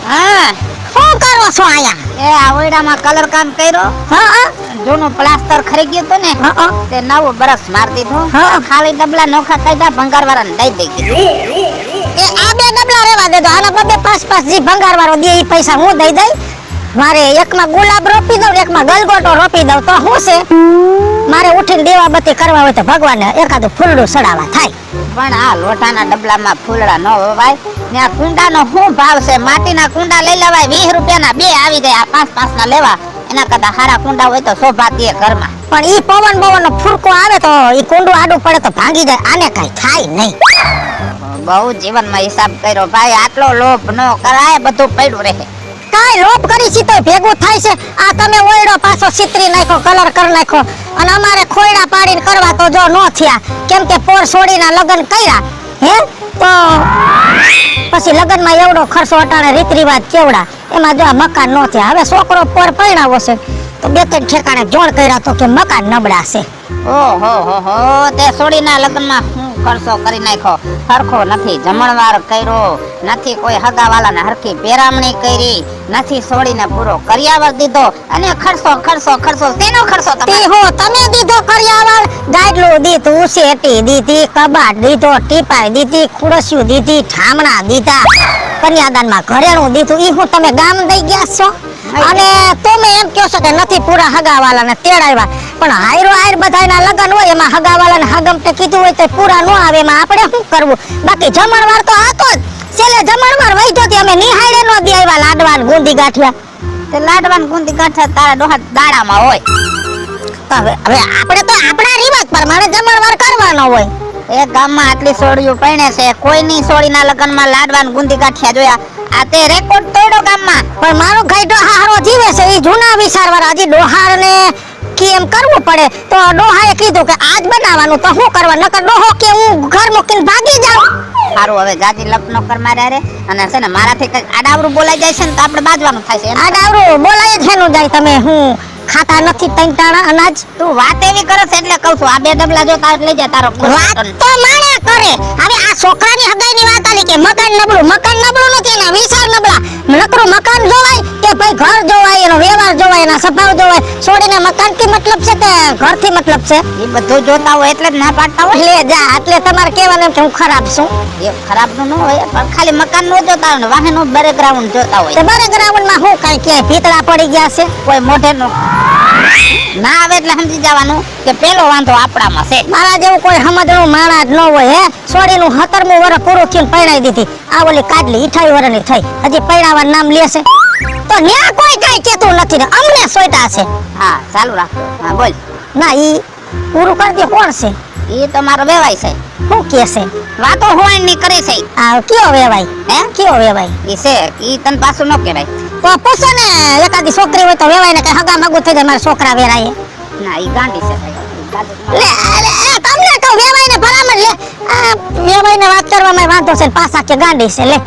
હા શું કરો છો આયા? એ આવડામાં કલર કામ કર્યો. હા જૂનું પ્લાસ્ટર ખરી ગયું હતું ને હા તે નવું બરસ માર દીધું. હા. ખાલી ડબલા નોખા કાઢ્યા ભંગારવાળાને દઈ દીધી. એ આ બે ડબલા રેવા દેજો. આના બબે 5-5 જી ભંગારવાળો દે ઈ પૈસા હું દઈ દઈ. મારે એકમાં ગુલાબ રોપી દઉં, એકમાં ગલગોટો રોપી દઉં તો શું છે? મારે ઉઠીને દીવાબત્તી કરવા હોય તો ભગવાનને એકાદું ફૂલડું સડાવા થાય. પણ આ લોટાના ડબલામાં ફૂલડા ન વવાય. ને આ કુંડાનો શું ભાવ છે? માટીના કુંડા લઈ લેવાય 20 રૂપિયાના 2 આવી જાય. આ 5-5 ના લેવા એના કરતા હારા કુંડા હોય તો શોભા દે ઘરમાં. પણ ઈ પવન નો ફૂરકો આવે તો ઈ કુંડું આડું પડે તો ભાંગી જાય. આને કઈ થાય નહીં. બહુ જીવનમાં હિસાબ કર્યો ભાઈ. આટલો લોભ ન કરાય, બધું પડ્યું રહે. કાઈ લોભ કરી છી તો ભેગું થાય છે. આ તમે ઓયડો પાછો સિત્રી નાખ્યો, કલર કરી નાખ્યો અને અમારે ખોયડા પાડીને કરવા તો જો નો થયા. કેમ કે પોર છોડીના લગ્ન કર્યા હે તો પછી લગ્નમાં એવડો ખર્ચો અટાણે રીત રિવાજ કેવડા એમાં જો આ મકાન નો થયા. હવે છોકરો પોર પરણાવો છે તો 2-3 ઠેકાણે જોડ કર્યા તો કે મકાન નબળા છે. ઓહો હો તે સોડીના લગ્નમાં હું ખર્ચો કરી નાખ્યો. હરખો નથી જમણવાર કર્યો, નથી કોઈ હગાવાલાને હરખી પેરામણી કરી, નથી સોડીને પૂરો કરિયાવર દીધો અને ખર્ચો તેનો ખર્ચો તમે દીધો કરિયાવર. ગાડલું દીધું, શેટી દીધી, કબાટ દીધો, ટીપાઈ દીધી, ખુરશીઓ દીધી, ઠામણા દીધા, કન્યાદાનમાં ઘરેણું દીધું. ઈ હું તમે ગામ દઈ ગયા છો? અને તમે એમ કહો છો કે નથી પૂરા હગાવાલાને તેડાવ્યા. પણ હાયરો હાયર બધાયના લગન હોય એમાં હગાવાલાને હગમતે કીધું હોય તો પૂરા ન આવે. એમાં આપણે શું કરવું? બાકી જમણવાર તો હતો જ. છેલ્લે જમણવાર વહી જતી. અમે નિહાળે નો દે આવ્યા લાડવાન ગુંદી ગાંઠિયા. તે લાડવાન ગુંદી ગાંઠિયા તારા ડોહા દાડામાં હોય. હવે આપણે તો આપણા રિવાજ પ્રમાણે જમણવાર કરવાનો હોય. એ ગામમાં આટલી સોડીઓ પરણે છે, કોઈની સોડીના લગનમાં લાડવાન ગુંદી ગાંઠિયા જોયા? આ તે રેકોર્ડ તોડ્યો ગામમાં. પણ મારું ગાય ડોહારો જીવે છે. એ જૂના વિચારવાળા હજી ડોહારને કે એમ કરવું પડે તો ડોહાએ કીધું કે આજ બનાવવાનું તો શું કરવા? નકર ડોહો કે હું ઘર મૂકીને ભાગી જાઉં. સારું હવે જાજી લપ નો કર માર્યા રે. અને છે ને મારાથી કઈ આડાવરું બોલાઈ જાય છે ને તો આપણે બાજવાનું થાય છે. આડાવરું બોલાય જ હેનું જાય. તમે હું ખાતા નથી તંટાણા અનાજ? તું વાત એવી કરે છે એટલે કહું છું. આ 2 ડબલા જો તાર લઈ જા તારો વાત તો માણ્યા કરે. હવે આ છોકરાની હગાઈની વાત આલી કે મકાન નબળું નથી, એના વિચાર નબળા. નકરું મકાન જોવાય કે ભાઈ ઘર જોવાય, એનો વ્યવહાર જોવાય, એના સ્વભાવ જોવાય. છોડીને મકાન થી મતલબ છે કે ઘર થી મતલબ છે? એ બધું જોતા હોય એટલે જ ના પાડતા હોય. લે જા, એટલે તમારે કહેવાનું કે હું ખરાબ છું. એ ખરાબ નું ન હોય પણ ખાલી મકાન નો જોતા હોય ને વાહનો બેકગ્રાઉન્ડ જોતા હોય. તે બેકગ્રાઉન્ડ માં હું કઈ કે ભીતળા પડી ગયા છે? કોઈ મોઢે નો ના આવે એટલે સમજી જવાનું કે પેલો વાંધો આપણામાં છે. મારા જેવું કોઈ સમજણું માણા જ ન હોય. હે છોડીનું 17મું વર્ષ પૂરું થયું પરણાઈ દીધી. આ ઓલી કાઢલી 28 વર્ષની થઈ, હજી પરણાવાનું નામ લેશે તો ન્યા કોઈ કઈ કેતું નથી ને અમને સોયટા છે. હા ચાલુ રાખો. હા બોલ. ના ઈ પૂરું કરી દે. કોણ છે? ઈ તો મારો વેવાય છે. શું કે છે? વાતો હોણ ની કરે છે. આ કયો વેવાય? હે કયો વેવાય? ઈ છે ઈ તન પાછું ન કહેવાય. તો પૂછો ને, એકાદી છોકરી હોય તો વેવાય ને કઈ હગા માગું થઈ જાય. મારા છોકરા વેરાય ના ઈ ગાંડી છે. લે તમને તો વેવાય ને ભલામણ લે. આ વેવાય ને વાત કરવામાં વાંધો છે, પાછા કે ગાંડી છે. લે